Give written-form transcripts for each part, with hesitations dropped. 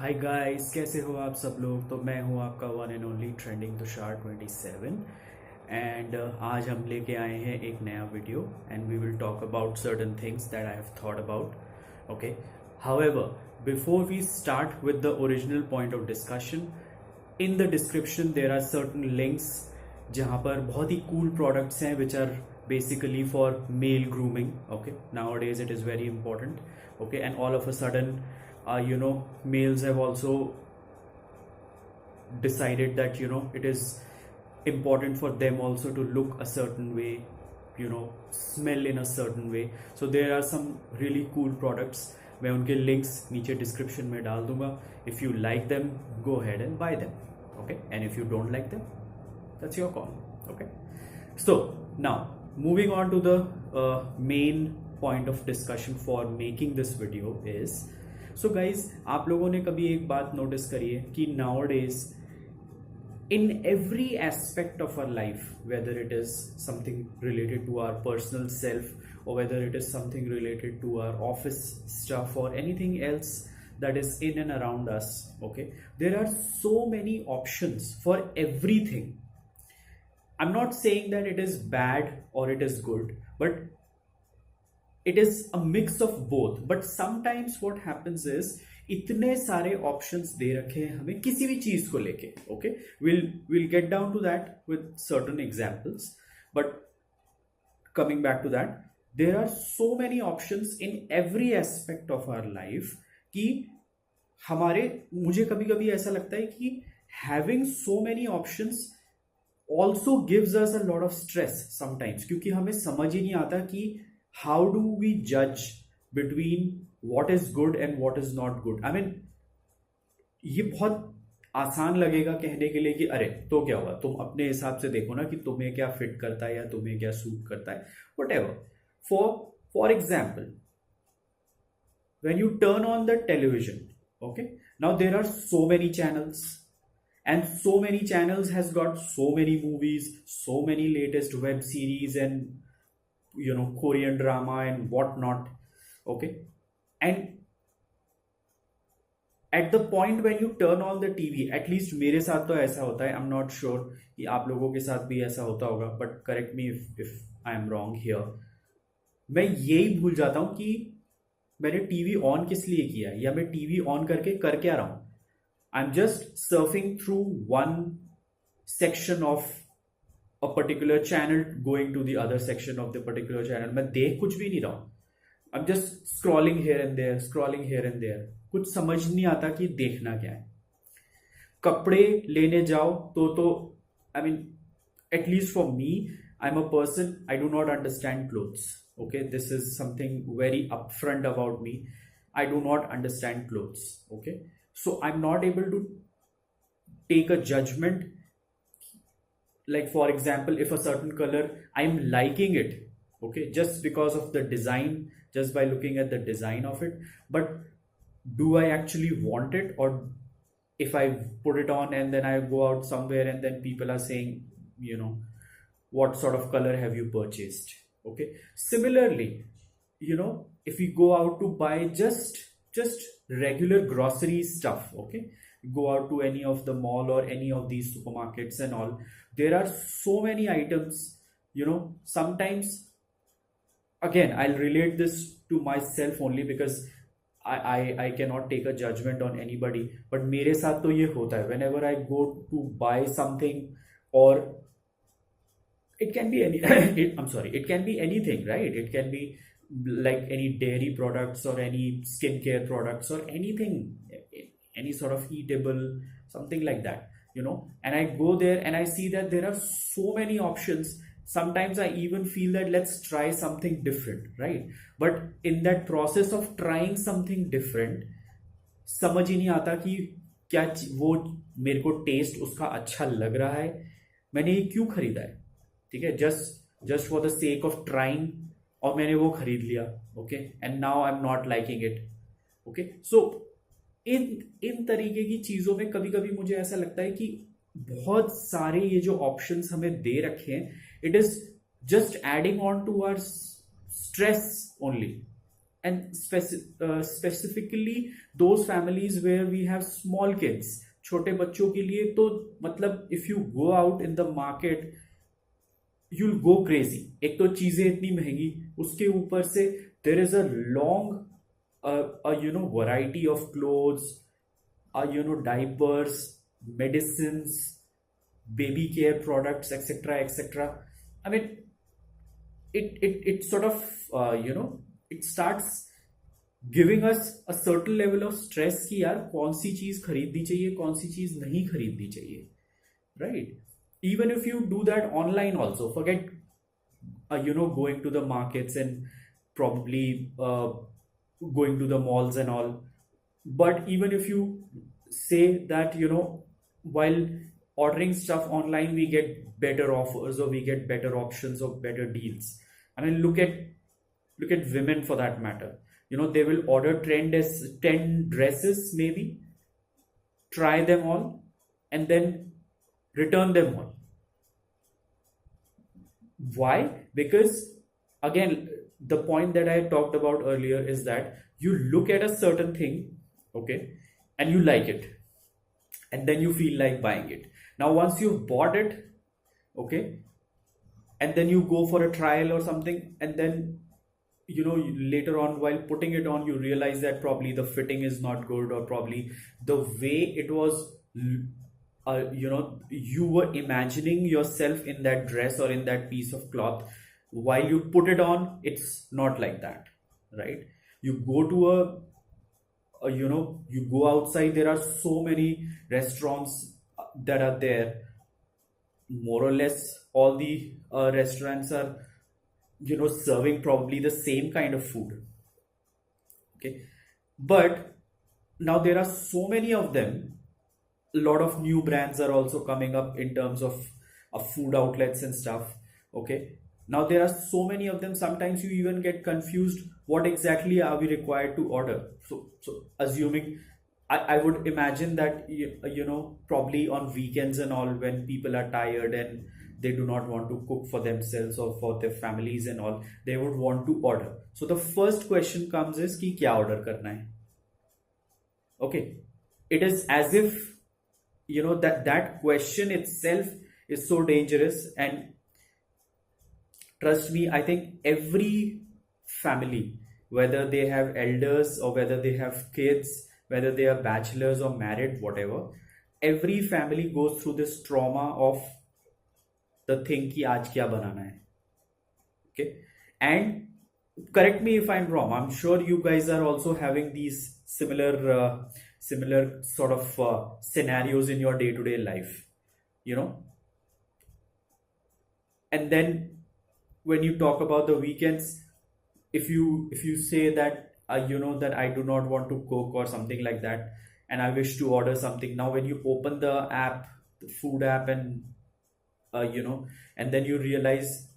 Hi guys, कैसे हो आप सब लोग। तो मैं हूं आपका one and only trending Tushar 27 and आज हम लेके आए हैं एक नया video and we will talk about certain things that I have thought about. Okay, however before we start with the original point of discussion, in the description there are certain links जहाँ पर बहुत ही cool products हैं which are basically for male grooming. Okay, nowadays it is very important. Okay, and all of a sudden males have also decided that it is important for them also to look a certain way, smell in a certain way. So there are some really cool products. मैं उनके links नीचे description में डाल दूंगा. If you like them, go ahead and buy them. Okay, and if you don't like them, that's your call. Okay, so now moving on to the main point of discussion for making this video is, so guys, आप लोगों ने कभी एक बात notice करी है कि nowadays in every aspect of our life, whether it is something related to our personal self or whether it is something related to our office stuff or anything else that is in and around us, okay, there are so many options for everything. I'm not saying that it is bad or it is good, but it is a mix of both. But sometimes what happens is इतने सारे options दे रखे हैं हमें किसी भी चीज को लेके. Okay, we'll get down to that with certain examples. But coming back to that, there are so many options in every aspect of our life कि मुझे कभी कभी ऐसा लगता है कि having so many options also gives us a lot of stress sometimes, क्योंकि हमें समझ ही नहीं आता कि how do we judge between what is good and what is not good. I mean, ये बहुत आसान लगेगा कहने के लिए कि अरे तो क्या हुआ, तुम अपने हिसाब से देखो ना कि तुम्हें क्या फिट करता है या तुम्हें क्या सूट करता है, whatever. For example, when you turn on the television, okay, now there are so many channels. And so many channels has got so many movies, so many latest web series and Korean drama and whatnot. Okay, and at the point when you turn on the TV, at least मेरे साथ तो ऐसा होता है. I'm not sure कि आप लोगों के साथ भी ऐसा होता होगा, but correct me if I am wrong here. मैं यही भूल जाता हूँ कि मैंने टीवी ऑन किस लिए किया या मैं टीवी ऑन करके कर क्या रहा हूँ. I'm just surfing through one section of a particular channel, going to the other section of the particular channel. मैं देख कुछ भी नहीं रहा हूँ. I'm just scrolling here and there, scrolling here and there. कुछ समझ नहीं आता कि देखना क्या है. कपड़े लेने जाओ तो I mean, at least for me, I'm a person, I do not understand clothes. Okay, this is something very upfront about me. I do not understand clothes. Okay. So I'm not able to take a judgment. Like for example, if a certain color, I'm liking it, okay, just because of the design, just by looking at the design of it. But do I actually want it? Or if I put it on and then I go out somewhere and then people are saying, what sort of color have you purchased? Okay. Similarly, if we go out to buy just regular grocery stuff, okay, go out to any of the mall or any of these supermarkets and all, there are so many items. Sometimes, again, I'll relate this to myself only because I cannot take a judgment on anybody, but मेरे साथ तो ये होता है whenever I go to buy something, or it can be it can be anything, right? It can be like any dairy products or any skincare products or anything, any sort of eatable, something like that, and I go there and I see that there are so many options. Sometimes I even feel that let's try something different, right? But in that process of trying something different, समझ ही नहीं आता कि क्या वो मेरे को test उसका अच्छा लग रहा है, मैंने ये क्यों खरीदा है, ठीक है, just for the sake of trying, और मैंने वो खरीद लिया. Okay, and now I am not liking it. Okay, so इन तरीके की चीजों में कभी कभी मुझे ऐसा लगता है कि बहुत सारे ये जो ऑप्शंस हमें दे रखे हैं, it is just adding on to our stress only. and specifically those families where we have small kids, छोटे बच्चों के लिए तो मतलब if you go out in the market you'll go crazy. एक तो चीजें इतनी महंगी, उसके ऊपर से there is a long variety of clothes, diapers, medicines, baby care products, etc., etc. I mean, it sort of it starts giving us a certain level of stress कि यार कौन सी चीज खरीदनी चाहिए, कौन सी चीज नहीं खरीदनी चाहिए, right? Even if you do that online also, forget going to the markets and probably going to the malls and all. But even if you say that while ordering stuff online we get better offers or we get better options or better deals. I mean, look at women for that matter. They will order 10 dresses maybe, try them all, and then return them all. Why? Because again, the point that I talked about earlier is that you look at a certain thing, okay, and you like it, and then you feel like buying it. Now, once you've bought it, okay, and then you go for a trial or something, and then later on while putting it on you realize that probably the fitting is not good, or probably the way it was you were imagining yourself in that dress or in that piece of cloth, while you put it on it's not like that, right? You go to you go outside, there are so many restaurants that are there. More or less all the restaurants are serving probably the same kind of food, okay? But now there are so many of them. A lot of new brands are also coming up in terms of food outlets and stuff, okay? Now there are so many of them, sometimes you even get confused what exactly are we required to order. So assuming, I would imagine that probably on weekends and all, when people are tired and they do not want to cook for themselves or for their families and all, they would want to order. So the first question comes is कि क्या order करना है? Okay, it is as if that question itself is so dangerous. And trust me, I think every family, whether they have elders or whether they have kids, whether they are bachelors or married, whatever, every family goes through this trauma of the thing कि आज क्या बनाना है, okay? And correct me if I'm wrong, I'm sure you guys are also having these similar sort of scenarios in your day-to-day life, and then when you talk about the weekends, if you say that that I do not want to cook or something like that, and I wish to order something, now when you open the app, the food app, and and then you realize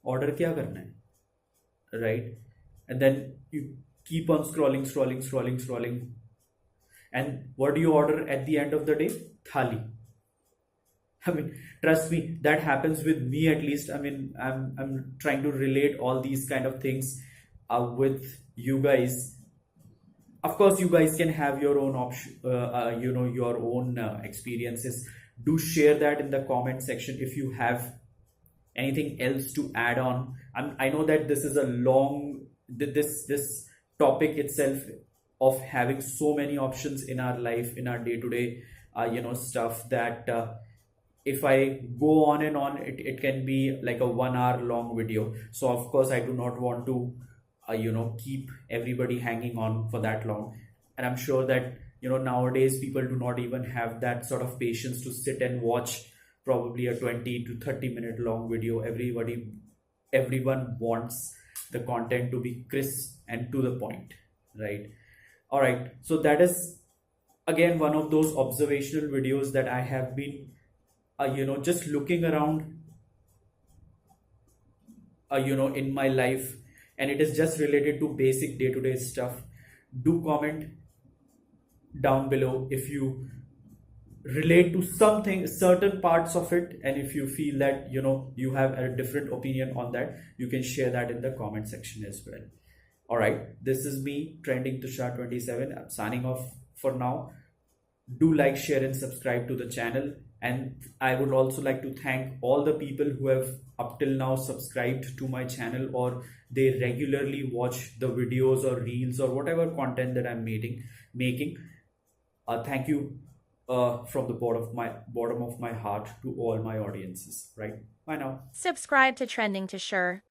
order kya karna hai, right? And then you keep on scrolling, and what do you order at the end of the day? Thali. I mean, trust me, that happens with me at least. I mean, I'm trying to relate all these kind of things with you guys. Of course, you guys can have your own option, your own experiences. Do share that in the comment section if you have anything else to add on. I know that this is a long, this topic itself of having so many options in our life, in our day-to-day, stuff, that if I go on and on, it can be like a 1 hour long video. So of course I do not want to keep everybody hanging on for that long. And I'm sure that nowadays people do not even have that sort of patience to sit and watch probably a 20 to 30 minute long video. Everyone wants the content to be crisp and to the point, right? All right, so that is again one of those observational videos that I have been just looking around in my life, and it is just related to basic day-to-day stuff. Do comment down below if you relate to something, certain parts of it, and if you feel that you have a different opinion on that, you can share that in the comment section as well. All right, this is me, Trending Tushar 27. I'm signing off for now. Do like, share, and subscribe to the channel. And I would also like to thank all the people who have up till now subscribed to my channel, or they regularly watch the videos or reels or whatever content that I'm making. Thank you from the bottom of my heart to all my audiences. Right. Bye now. Subscribe to Trending to Sure.